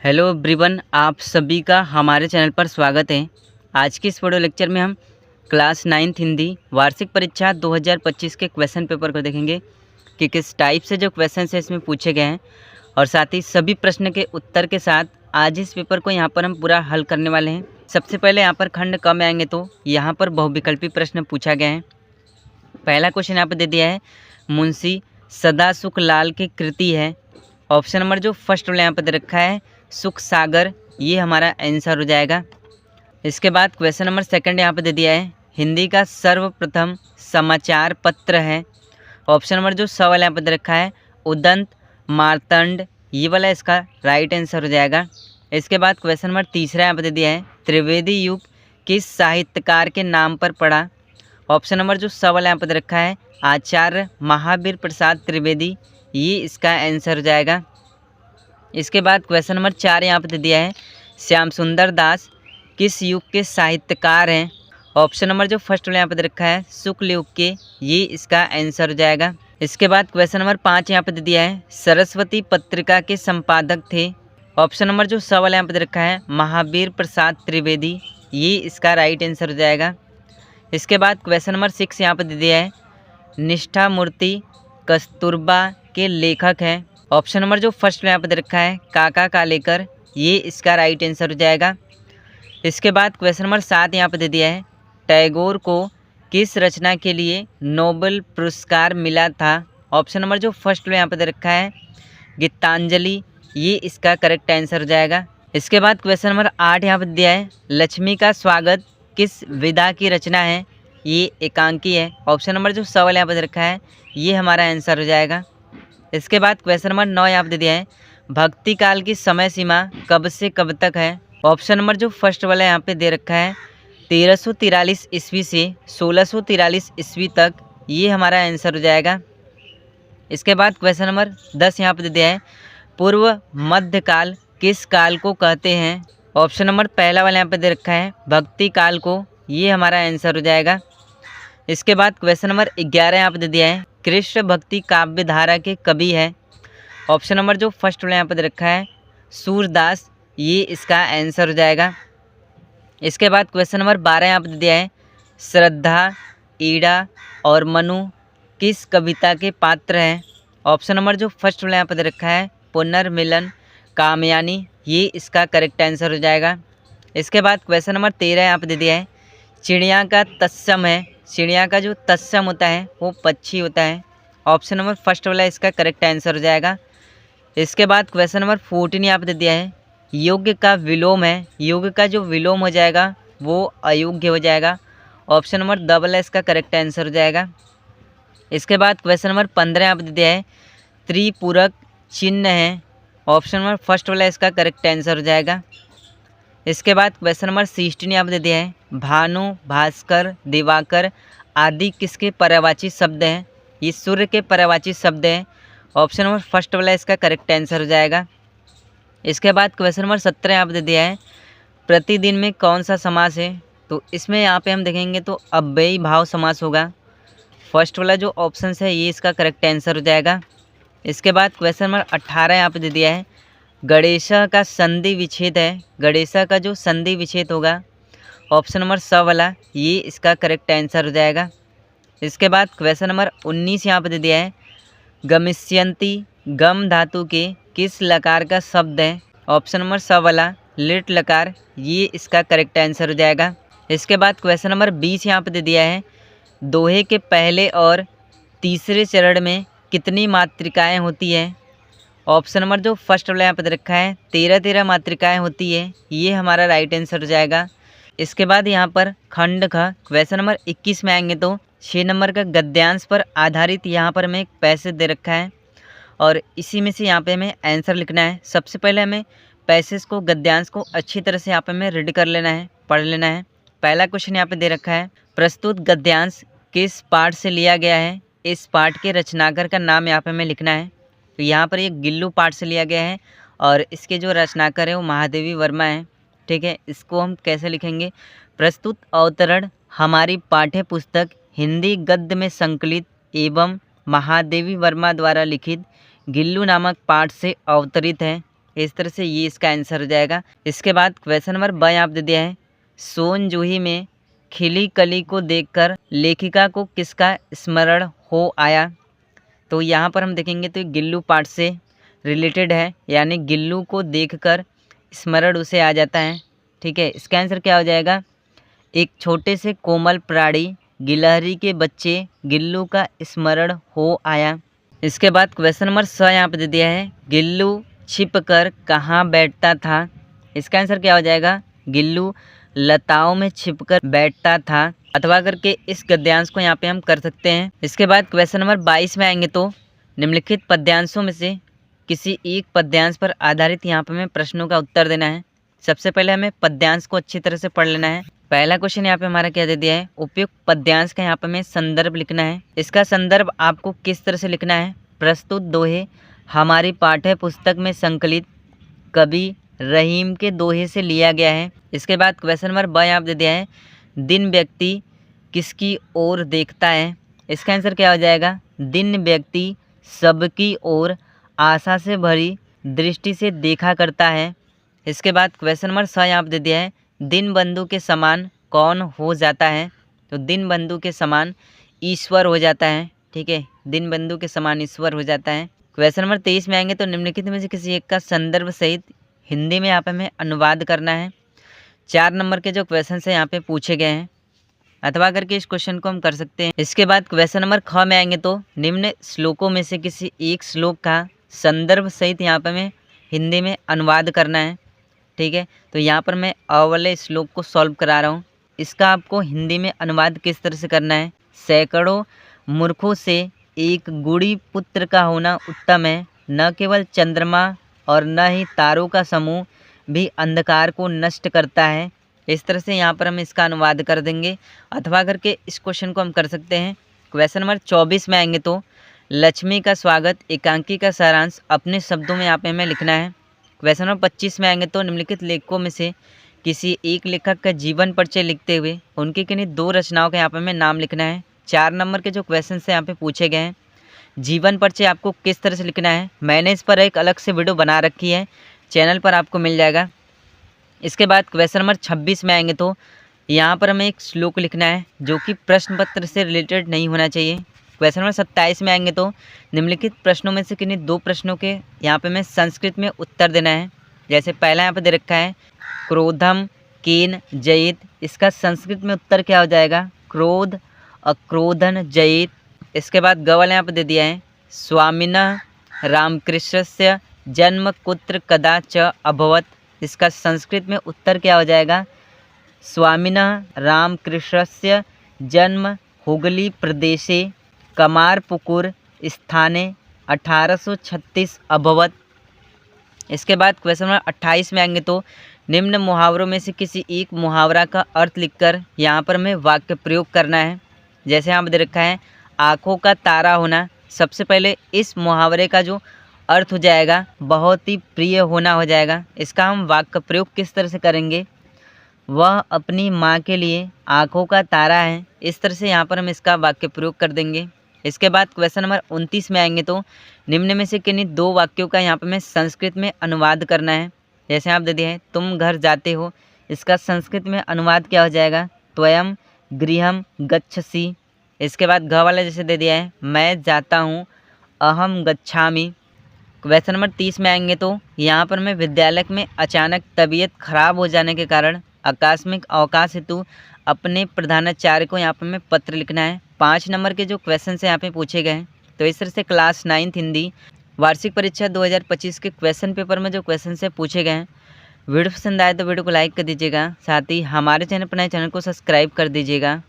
Hello everyone, आप सभी का हमारे चैनल पर स्वागत है। आज के इस वीडियो लेक्चर में हम क्लास 9th हिंदी वार्षिक परीक्षा 2025 के क्वेश्चन पेपर को देखेंगे कि किस टाइप से जो क्वेश्चन है इसमें पूछे गए हैं और साथ ही सभी प्रश्न के उत्तर के साथ आज इस पेपर को यहाँ पर हम पूरा हल करने वाले हैं। सबसे पहले यहाँ पर खंड क में आएंगे तो यहाँ पर बहुविकल्पी प्रश्न पूछा गया है। पहला क्वेश्चन यहाँ पर दे दिया है, मुंशी सदासुख लाल की कृति है। ऑप्शन नंबर जो फर्स्ट वाला यहाँ पर दे रखा है सुख सागर, ये हमारा आंसर हो जाएगा। इसके बाद क्वेश्चन नंबर सेकंड यहाँ पे दे दिया है, हिंदी का सर्वप्रथम समाचार पत्र है। ऑप्शन नंबर जो स वाला यहाँ पे दे रखा है उदंत मार्तंड, ये वाला इसका राइट आंसर हो जाएगा। इसके बाद क्वेश्चन नंबर तीसरा यहाँ पे दे दिया है, त्रिवेदी युग किस साहित्यकार के नाम पर पड़ा। ऑप्शन नंबर जो स वाला यहाँ पे दे रखा है आचार्य महावीर प्रसाद त्रिवेदी, ये इसका आंसर हो जाएगा। इसके बाद क्वेश्चन नंबर 4 यहाँ पे दे दिया है, श्याम सुंदर दास किस युग के साहित्यकार हैं। ऑप्शन नंबर जो फर्स्ट वाला यहाँ पे दे रखा है शुक्ल युग के, ये इसका आंसर हो जाएगा। इसके बाद क्वेश्चन नंबर 5 यहाँ पे दे दिया है, सरस्वती पत्रिका के संपादक थे। ऑप्शन नंबर जो स वाला यहाँ पे दे रखा है महावीर प्रसाद त्रिवेदी, ये इसका राइट आंसर हो जाएगा। इसके बाद क्वेश्चन नंबर 6 यहाँ पे दे दिया है, निष्ठा मूर्ति कस्तूरबा के लेखक हैं। ऑप्शन नंबर जो फर्स्ट में यहाँ पे दे रखा है काका कालेकर, ये इसका राइट आंसर हो जाएगा। इसके बाद क्वेश्चन नंबर 7 यहाँ पे दे दिया है, टैगोर को किस रचना के लिए नोबेल पुरस्कार मिला था। ऑप्शन नंबर जो फर्स्ट में यहाँ पे दे रखा है गीतांजलि, ये इसका करेक्ट आंसर हो जाएगा। इसके बाद क्वेश्चन नंबर 8 यहाँ पे दिया है, लक्ष्मी का स्वागत किस विधा की रचना है। ये एकांकी है। ऑप्शन नंबर जो स वाला यहाँ पे दे रखा है ये हमारा आंसर हो जाएगा। इसके बाद क्वेश्चन नंबर 9 यहाँ पे दे दिया है, भक्ति काल की समय सीमा कब से कब तक है। ऑप्शन नंबर जो फर्स्ट वाला यहाँ पे दे रखा है 1343 ईस्वी से 1643 ईस्वी तक, ये हमारा आंसर हो जाएगा। इसके बाद क्वेश्चन नंबर 10 यहाँ पे दे दिया है, पूर्व मध्यकाल किस काल को कहते हैं। ऑप्शन नंबर पहला वाला यहाँ पे दे रखा है भक्ति काल को, ये हमारा आंसर हो जाएगा। इसके बाद क्वेश्चन नंबर 11 यहाँ पे दे दिया है, कृष्ण भक्ति काव्य धारा के कवि है। ऑप्शन नंबर जो फर्स्ट वाला यहाँ पे दे रखा है सूरदास, ये इसका आंसर हो जाएगा। इसके बाद क्वेश्चन नंबर 12 यहाँ पे दे दिया है, श्रद्धा ईड़ा और मनु किस कविता के पात्र हैं। ऑप्शन नंबर जो फर्स्ट वाला यहाँ पे दे रखा है पुनर्मिलन कामयानी, ये इसका करेक्ट आंसर हो जाएगा। इसके बाद क्वेश्चन नंबर 13 यहाँ पे दे दिया है, चिड़िया का तत्सम है। चिड़िया का जो तत्सम होता है वो पक्षी होता है। ऑप्शन नंबर फर्स्ट वाला इसका करेक्ट आंसर हो जाएगा। इसके बाद क्वेश्चन नंबर 14 यहाँ पे दे दिया है, योग्य का विलोम है। योग्य का जो विलोम हो जाएगा वो अयोग्य हो जाएगा। ऑप्शन नंबर द वाला इसका करेक्ट आंसर हो जाएगा। इसके बाद क्वेश्चन नंबर 15 यहाँ पे दे दिया है, त्रिपूरक चिन्ह है। ऑप्शन नंबर फर्स्ट वाला इसका करेक्ट आंसर हो जाएगा। इसके बाद क्वेश्चन नंबर 16 यहाँ पे दे दिया है, भानु भास्कर दिवाकर आदि किसके पर्यायवाची शब्द हैं। ये सूर्य के पर्यायवाची शब्द हैं। ऑप्शन नंबर फर्स्ट वाला इसका करेक्ट आंसर हो जाएगा। इसके बाद क्वेश्चन नंबर 17 यहाँ पे दे दिया है, प्रतिदिन में कौन सा समास है। तो इसमें यहाँ पे हम देखेंगे तो अव्ययी भाव समास होगा। फर्स्ट वाला जो ऑप्शन है ये इसका करेक्ट आंसर हो जाएगा। इसके बाद क्वेश्चन नंबर 18 यहाँ पे दे दिया है, गणेशा का संधि विच्छेद है। गणेशा का जो संधि विच्छेद होगा ऑप्शन नंबर स वाला, ये इसका करेक्ट आंसर हो जाएगा। इसके बाद क्वेश्चन नंबर 19 यहाँ पे दे दिया है, गमिष्यन्ति गम धातु के किस लकार का शब्द है। ऑप्शन नंबर स वाला लिट लकार, ये इसका करेक्ट आंसर हो जाएगा। इसके बाद क्वेश्चन नंबर 20 यहाँ पे दे दिया है, दोहे के पहले और तीसरे चरण में कितनी मात्रिकाएँ होती हैं। ऑप्शन नंबर जो फर्स्ट वाला यहाँ पे दे रखा है 13 मात्रिकाएँ होती है, ये हमारा राइट आंसर हो जाएगा। इसके बाद यहाँ पर खंड ख क्वेश्चन नंबर 21 में आएंगे तो 6 नंबर का गद्यांश पर आधारित यहाँ पर हमें एक पैसेज दे रखा है और इसी में से यहाँ पे हमें आंसर लिखना है। सबसे पहले हमें पैसेज को गद्यांश को अच्छी तरह से यहाँ पे हमें रीड कर लेना है, पढ़ लेना है। पहला क्वेश्चन यहाँ पे दे रखा है, प्रस्तुत गद्यांश किस पाठ से लिया गया है। इस पाठ के रचनाकार का नाम यहाँ पे हमें लिखना है। तो यहाँ पर ये गिल्लू पाठ से लिया गया है और इसके जो रचनाकार है वो महादेवी वर्मा है। ठीक है, इसको हम कैसे लिखेंगे, प्रस्तुत अवतरण हमारी पाठ्य पुस्तक हिंदी गद्य में संकलित एवं महादेवी वर्मा द्वारा लिखित गिल्लू नामक पाठ से अवतरित है। इस तरह से ये इसका आंसर हो जाएगा। इसके बाद क्वेश्चन नंबर ब यहाँ पे दे दिया है, सोन जूही में खिली कली को देखकर लेखिका को किसका स्मरण हो आया। तो यहाँ पर हम देखेंगे तो गिल्लू पाठ से रिलेटेड है, यानी गिल्लू को देखकर स्मरण उसे आ जाता है। ठीक है, इसका आंसर क्या हो जाएगा, एक छोटे से कोमल प्राणी गिलहरी के बच्चे गिल्लू का स्मरण हो आया। इसके बाद क्वेश्चन नंबर स यहाँ पे दे दिया है, गिल्लू छिपकर कहाँ बैठता था। इसका आंसर क्या हो जाएगा, गिल्लू लताओं में छिपकर बैठता था। अथवा करके इस गद्यांश को यहाँ पे हम कर सकते हैं। इसके बाद क्वेश्चन नंबर 22 में आएंगे तो निम्नलिखित पद्यांशों में से किसी एक पद्यांश पर आधारित यहाँ पे हमें प्रश्नों का उत्तर देना है। सबसे पहले हमें पद्यांश को अच्छी तरह से पढ़ लेना है। पहला क्वेश्चन यहाँ पे हमारा क्या दे दिया है, उपयुक्त पद्यांश का यहाँ पे हमें संदर्भ लिखना है। इसका संदर्भ आपको किस तरह से लिखना है, प्रस्तुत दोहे हमारी पाठ्य पुस्तक में संकलित कवि रहीम के दोहे से लिया गया है। इसके बाद क्वेश्चन नंबर ब यहाँ पे दे दिया है, दिन व्यक्ति किसकी ओर देखता है। इसका आंसर क्या हो जाएगा, दिन व्यक्ति सबकी ओर आशा से भरी दृष्टि से देखा करता है। इसके बाद क्वेश्चन नंबर 6 यहाँ पे दे दिया है, दिन बंधु के समान कौन हो जाता है। तो दिन बंधु के समान ईश्वर हो जाता है। ठीक है, दिन बंधु के समान ईश्वर हो जाता है। क्वेश्चन नंबर 23 में आएंगे तो निम्नलिखित में से किसी एक का संदर्भ सहित हिंदी में यहाँ पे हमें अनुवाद करना है। 4 नंबर के जो क्वेश्चन है यहाँ पे पूछे गए हैं, अथवा करके इस क्वेश्चन को हम कर सकते हैं। इसके बाद क्वेश्चन नंबर ख में आएंगे तो निम्न श्लोकों में से किसी एक श्लोक का संदर्भ सहित यहाँ पे हमें हिंदी में अनुवाद करना है। ठीक है, तो यहाँ पर मैं अवले श्लोक को सॉल्व करा रहा हूँ। इसका आपको हिंदी में अनुवाद किस तरह से करना है, सैकड़ों मूर्खों से एक गुड़ी पुत्र का होना उत्तम है, न केवल चंद्रमा और न ही तारों का समूह भी अंधकार को नष्ट करता है। इस तरह से यहाँ पर हम इसका अनुवाद कर देंगे। अथवा करके इस क्वेश्चन को हम कर सकते हैं। क्वेश्चन नंबर 24 में आएंगे तो लक्ष्मी का स्वागत एकांकी का सारांश अपने शब्दों में यहाँ पे हमें लिखना है। क्वेश्चन नंबर 25 में आएंगे तो निम्नलिखित लेखकों में से किसी एक लेखक का जीवन परिचय लिखते हुए उनकी किन्हीं 2 रचनाओं का यहाँ पे हमें नाम लिखना है। 4 नंबर के जो क्वेश्चन से यहाँ पे पूछे गए हैं, जीवन परिचय आपको किस तरह से लिखना है, मैंने इस पर एक अलग से वीडियो बना रखी है, चैनल पर आपको मिल जाएगा। इसके बाद क्वेश्चन नंबर 26 में आएंगे तो यहाँ पर हमें एक श्लोक लिखना है जो कि प्रश्न पत्र से रिलेटेड नहीं होना चाहिए। क्वेश्चन नंबर 27 में आएंगे तो निम्नलिखित प्रश्नों में से किन्हीं 2 प्रश्नों के यहाँ पे हमें संस्कृत में उत्तर देना है। जैसे पहला यहाँ पे दे रखा है, क्रोधम केन जयेत। इसका संस्कृत में उत्तर क्या हो जाएगा, क्रोध अक्रोधन जयेत। इसके बाद ग वाला यहाँ पे दे दिया है, स्वामिनः रामकृष्णस्य जन्म कुत्र कदा च अभवत। इसका संस्कृत में उत्तर क्या हो जाएगा, स्वामिनः रामकृष्णस्य जन्म हुगली प्रदेशे कमारपुकुर स्थाने 1836 अभवत। इसके बाद क्वेश्चन नंबर 28 में आएंगे तो निम्न मुहावरों में से किसी एक मुहावरा का अर्थ लिखकर यहाँ पर हमें वाक्य प्रयोग करना है। जैसे यहाँ पर दे रखा है, आँखों का तारा होना। सबसे पहले इस मुहावरे का जो अर्थ हो जाएगा बहुत ही प्रिय होना हो जाएगा। इसका हम वाक्य प्रयोग किस तरह से करेंगे, वह अपनी माँ के लिए आँखों का तारा है। इस तरह से यहाँ पर हम इसका वाक्य प्रयोग कर देंगे। इसके बाद क्वेश्चन नंबर 29 में आएंगे तो निम्न में से किन्हीं 2 वाक्यों का यहाँ पर हमें संस्कृत में अनुवाद करना है। जैसे आप दे दिए हैं, तुम घर जाते हो। इसका संस्कृत में अनुवाद क्या हो जाएगा, त्वयं गृहम गच्छसि। इसके बाद घ वाला जैसे दे दिया है, मैं जाता हूँ, अहम गच्छामि। क्वेश्चन नंबर 30 में आएंगे तो यहाँ पर हमें विद्यालय में अचानक तबीयत खराब हो जाने के कारण आकस्मिक अवकाश हेतु अपने प्रधानाचार्य को यहाँ पर हमें पत्र लिखना है। 5 नंबर के जो क्वेश्चन से यहाँ पे पूछे गए हैं, तो इस तरह से क्लास 9 हिंदी वार्षिक परीक्षा 2025 के क्वेश्चन पेपर में जो क्वेश्चन से पूछे गए हैं। वीडियो पसंद आए तो वीडियो को लाइक कर दीजिएगा, साथ ही हमारे चैनल पर नए चैनल को सब्सक्राइब कर दीजिएगा।